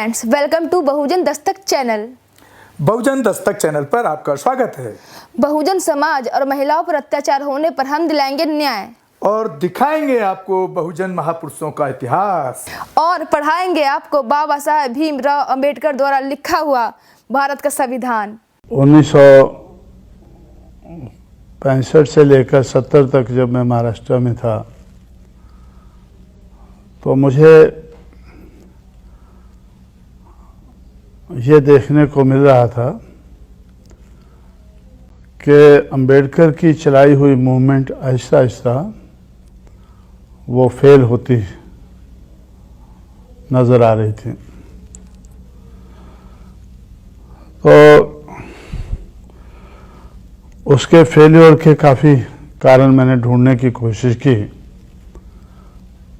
Friends, welcome to Bahujan Dastak channel. Bahujan Dastak channel पर आपका स्वागत है। बहुजन समाज और महिलाओं पर अत्याचार होने पर हम दिलाएंगे न्याय और दिखाएंगे आपको बहुजन महापुरुषों का इतिहास और पढ़ाएंगे आपको बाबा साहेब भीमराव अंबेडकर द्वारा लिखा हुआ भारत का संविधान। 1965 से लेकर 70 तक जब मैं महाराष्ट्र में था तो मुझे ये देखने को मिल रहा था कि अंबेडकर की चलाई हुई मूवमेंट आहिस्ता आहिस्ता वो फेल होती नज़र आ रही थी। तो उसके फेल्योर के काफ़ी कारण मैंने ढूंढने की कोशिश की,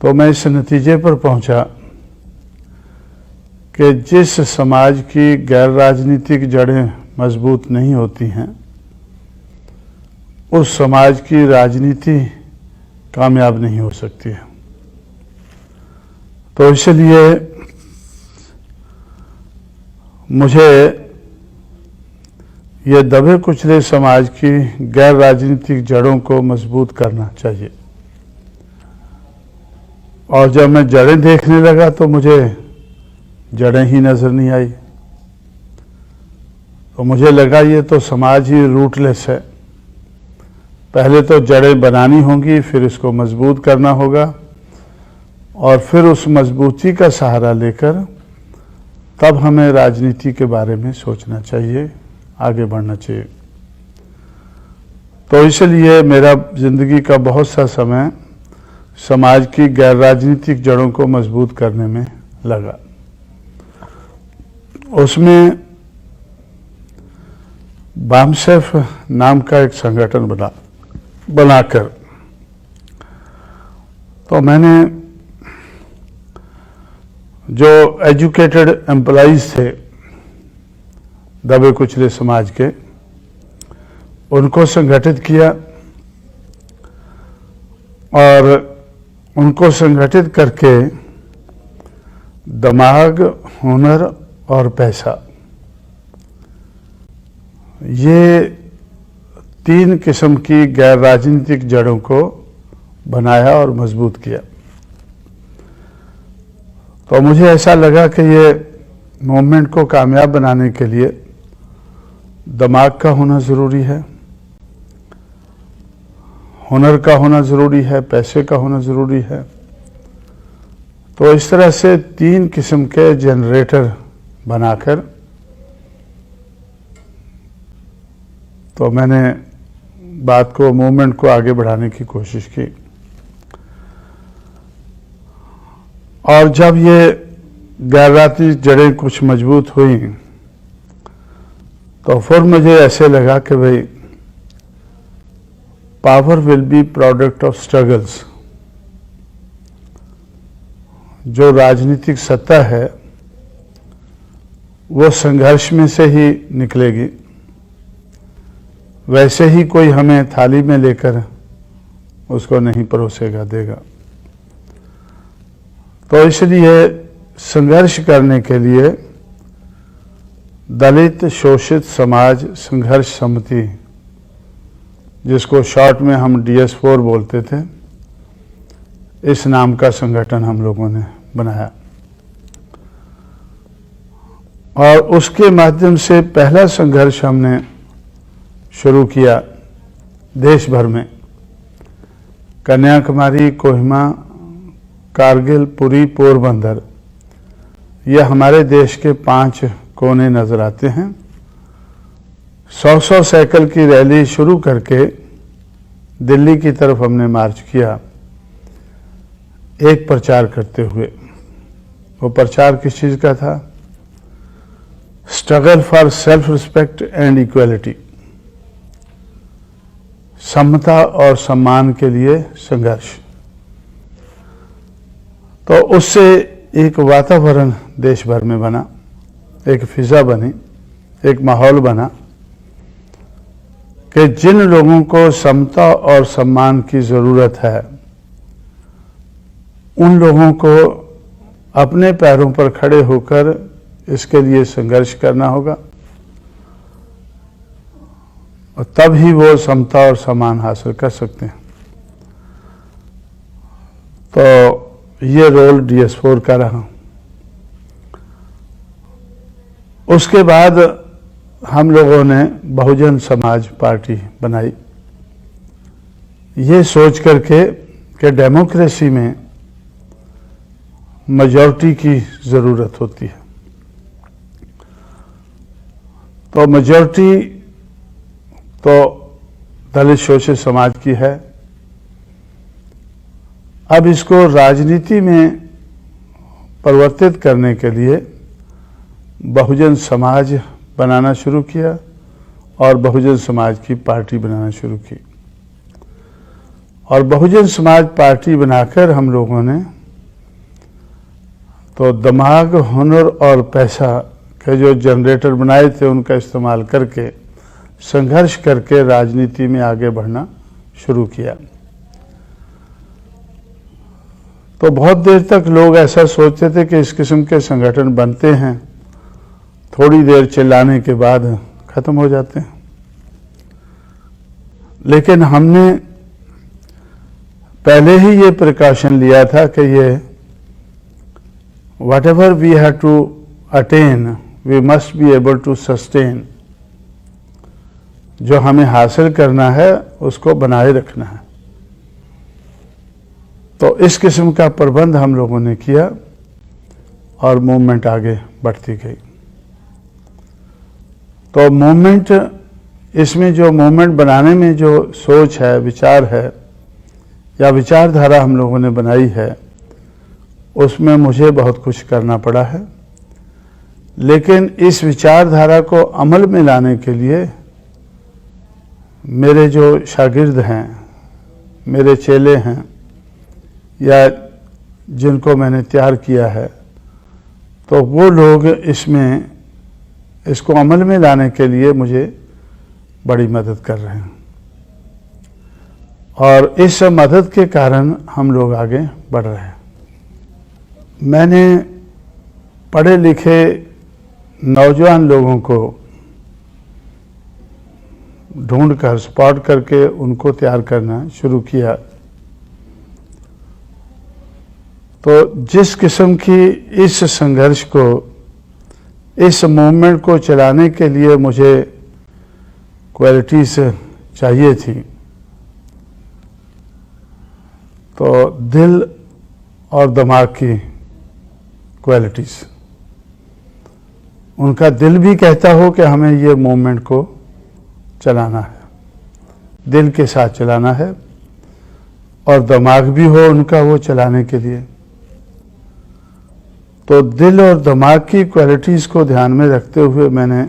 तो मैं इस नतीजे पर पहुंचा कि जिस समाज की गैर राजनीतिक जड़ें मजबूत नहीं होती हैं, उस समाज की राजनीति कामयाब नहीं हो सकती है। तो इसलिए मुझे ये दबे कुचले समाज की गैर राजनीतिक जड़ों को मजबूत करना चाहिए। और जब मैं जड़ें देखने लगा तो मुझे जड़ें ही नजर नहीं आई। तो मुझे लगा ये तो समाज ही रूटलेस है। पहले तो जड़ें बनानी होंगी, फिर इसको मजबूत करना होगा और फिर उस मजबूती का सहारा लेकर तब हमें राजनीति के बारे में सोचना चाहिए, आगे बढ़ना चाहिए। तो इसलिए मेरा जिंदगी का बहुत सा समय समाज की गैर राजनीतिक जड़ों को मजबूत करने में लगा। उसमें बामसेफ नाम का एक संगठन बनाकर तो मैंने जो एजुकेटेड एम्प्लॉइज थे दबे कुचले समाज के, उनको संगठित किया और उनको संगठित करके दिमाग, हुनर और पैसा, ये 3 किस्म की गैर राजनीतिक जड़ों को बनाया और मजबूत किया। तो मुझे ऐसा लगा कि ये मूवमेंट को कामयाब बनाने के लिए दिमाग का होना ज़रूरी है, हुनर का होना ज़रूरी है, पैसे का होना ज़रूरी है। तो इस तरह से 3 किस्म के जनरेटर बनाकर तो मैंने बात को, मूवमेंट को आगे बढ़ाने की कोशिश की। और जब ये गैर राजनीतिक जड़ें कुछ मजबूत हुई तो फिर मुझे ऐसे लगा कि भाई power will be product of struggles. जो राजनीतिक सत्ता है वो संघर्ष में से ही निकलेगी। वैसे ही कोई हमें थाली में लेकर उसको नहीं परोसेगा देगा। तो इसलिए संघर्ष करने के लिए दलित शोषित समाज संघर्ष समिति, जिसको शॉर्ट में हम DS4 बोलते थे, इस नाम का संगठन हम लोगों ने बनाया। और उसके माध्यम से पहला संघर्ष हमने शुरू किया देश भर में। कन्याकुमारी, कोहिमा, कारगिल, पुरी, पोरबंदर, ये हमारे देश के 5 कोने नजर आते हैं। 100 साइकिल की रैली शुरू करके दिल्ली की तरफ हमने मार्च किया, एक प्रचार करते हुए। वो प्रचार किस चीज़ का था? Struggle for self respect and equality, समता और सम्मान के लिए संघर्ष। तो उससे एक वातावरण देश भर में बना, एक फिजा बनी, एक माहौल बना कि जिन लोगों को समता और सम्मान की ज़रूरत है, उन लोगों को अपने पैरों पर खड़े होकर इसके लिए संघर्ष करना होगा और तब ही वो समता और समान हासिल कर सकते हैं। तो ये रोल DS4 का रहा। उसके बाद हम लोगों ने बहुजन समाज पार्टी बनाई, ये सोच करके कि डेमोक्रेसी में मेजॉरिटी की ज़रूरत होती है। तो मेजॉरिटी तो दलित शोषित समाज की है। अब इसको राजनीति में परिवर्तित करने के लिए बहुजन समाज बनाना शुरू किया और बहुजन समाज की पार्टी बनाना शुरू की। और बहुजन समाज पार्टी बनाकर हम लोगों ने तो दिमाग, हुनर और पैसा के जो जनरेटर बनाए थे उनका इस्तेमाल करके संघर्ष करके राजनीति में आगे बढ़ना शुरू किया। तो बहुत देर तक लोग ऐसा सोचते थे कि इस किस्म के संगठन बनते हैं, थोड़ी देर चिल्लाने के बाद खत्म हो जाते हैं। लेकिन हमने पहले ही ये प्रिकॉशन लिया था कि ये whatever we have to attain, we must be able to sustain। जो हमें हासिल करना है उसको बनाए रखना है। तो इस किस्म का प्रबंध हम लोगों ने किया और मूवमेंट आगे बढ़ती गई। तो मूवमेंट, इसमें जो मूवमेंट बनाने में जो सोच है, विचार है या विचारधारा हम लोगों ने बनाई है, उसमें मुझे बहुत कुछ करना पड़ा है। लेकिन इस विचारधारा को अमल में लाने के लिए मेरे जो शागिर्द हैं, मेरे चेले हैं या जिनको मैंने तैयार किया है, तो वो लोग इसको अमल में लाने के लिए मुझे बड़ी मदद कर रहे हैं और इस मदद के कारण हम लोग आगे बढ़ रहे हैं। मैंने पढ़े लिखे नौजवान लोगों को ढूंढकर स्पॉट करके उनको तैयार करना शुरू किया। तो जिस किस्म की इस संघर्ष को, इस मूवमेंट को चलाने के लिए मुझे क्वालिटीज चाहिए थी, तो दिल और दिमाग की क्वालिटीज, उनका दिल भी कहता हो कि हमें ये मूवमेंट को चलाना है, दिल के साथ चलाना है, और दिमाग भी हो उनका वो चलाने के लिए। तो दिल और दिमाग की क्वालिटीज़ को ध्यान में रखते हुए मैंने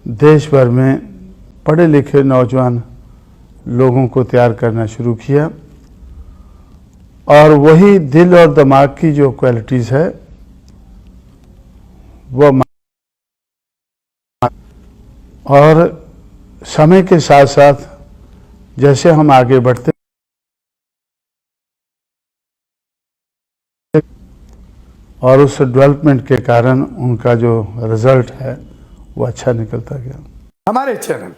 देश भर में पढ़े लिखे नौजवान लोगों को तैयार करना शुरू किया और वही दिल और दिमाग की जो क्वालिटीज़ है वो, और समय के साथ साथ जैसे हम आगे बढ़ते और उस डेवलपमेंट के कारण उनका जो रिजल्ट है वो अच्छा निकलता गया। हमारे चैनल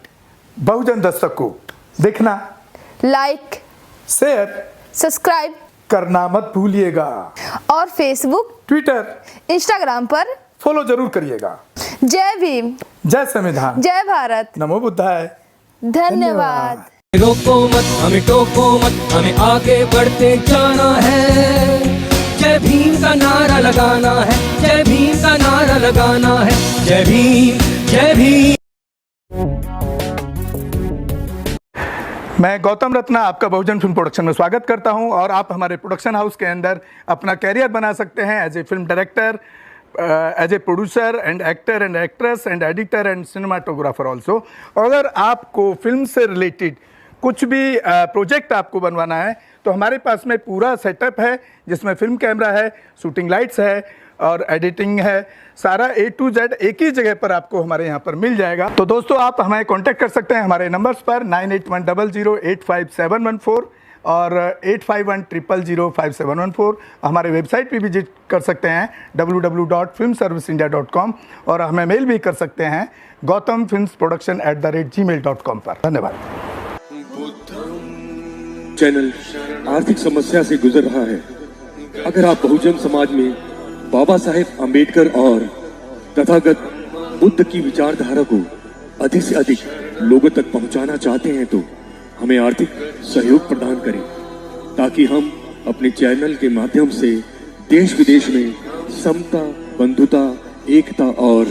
बहुजन दस्तक को देखना, लाइक, शेयर, सब्सक्राइब करना मत भूलिएगा और फेसबुक, ट्विटर, इंस्टाग्राम पर फॉलो जरूर करिएगा। जय भीम, जय संविधान, जय भारत, नमो बुद्धाय। धन्यवाद। रोको मत, हमें टोको मत, हमें आगे बढ़ते जाना है। जय भीम का नारा लगाना है, जय भीम का नारा लगाना है। जय भीम, जय भीम। मैं गौतम रत्ना आपका बहुजन फिल्म प्रोडक्शन में स्वागत करता हूं और आप हमारे प्रोडक्शन हाउस के अंदर अपना कैरियर बना सकते हैं as a film director, as a producer and actor and actress and editor and cinematographer also. अगर आपको फिल्म से रिलेटेड कुछ भी प्रोजेक्ट आपको बनवाना है तो हमारे पास में पूरा सेटअप है, जिसमें फिल्म कैमरा है, शूटिंग लाइट्स है और एडिटिंग है। सारा A to Z एक ही जगह पर आपको हमारे यहाँ पर मिल जाएगा। तो दोस्तों आप हमें कांटेक्ट कर सकते हैं हमारे नंबर्स पर 9810085714। और 8510005714। हमारे वेबसाइट पे विजिट कर सकते हैं www.filmserviceindia.com और हमें मेल भी कर सकते हैं gautamfilmsproduction@gmail.com पर। धन्यवाद। चैनल आर्थिक समस्या से गुजर रहा है। अगर आप बहुजन समाज में बाबा साहेब अम्बेडकर और तथागत बुद्ध की विचारधारा को अधिक से अधिक लोगों तक पहुंचाना चाहते हैं तो हमें आर्थिक सहयोग प्रदान करें, ताकि हम अपने चैनल के माध्यम से देश विदेश में समता, बंधुता, एकता और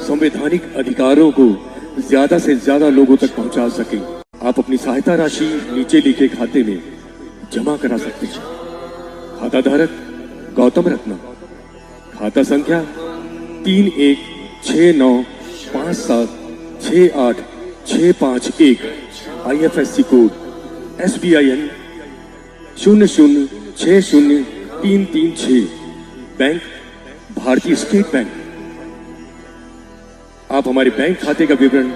संवैधानिक अधिकारों को ज्यादा से ज्यादा लोगों तक पहुंचा सकें। आप अपनी सहायता राशि नीचे लिखे खाते में जमा करा सकते हैं। खाता धारक गौतम रत्ना, खाता संख्या 316957686551, IFSC कोड SBIN 0060336, बैंक भारतीय स्टेट बैंक। आप हमारे बैंक खाते का विवरण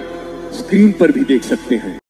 स्क्रीन पर भी देख सकते हैं।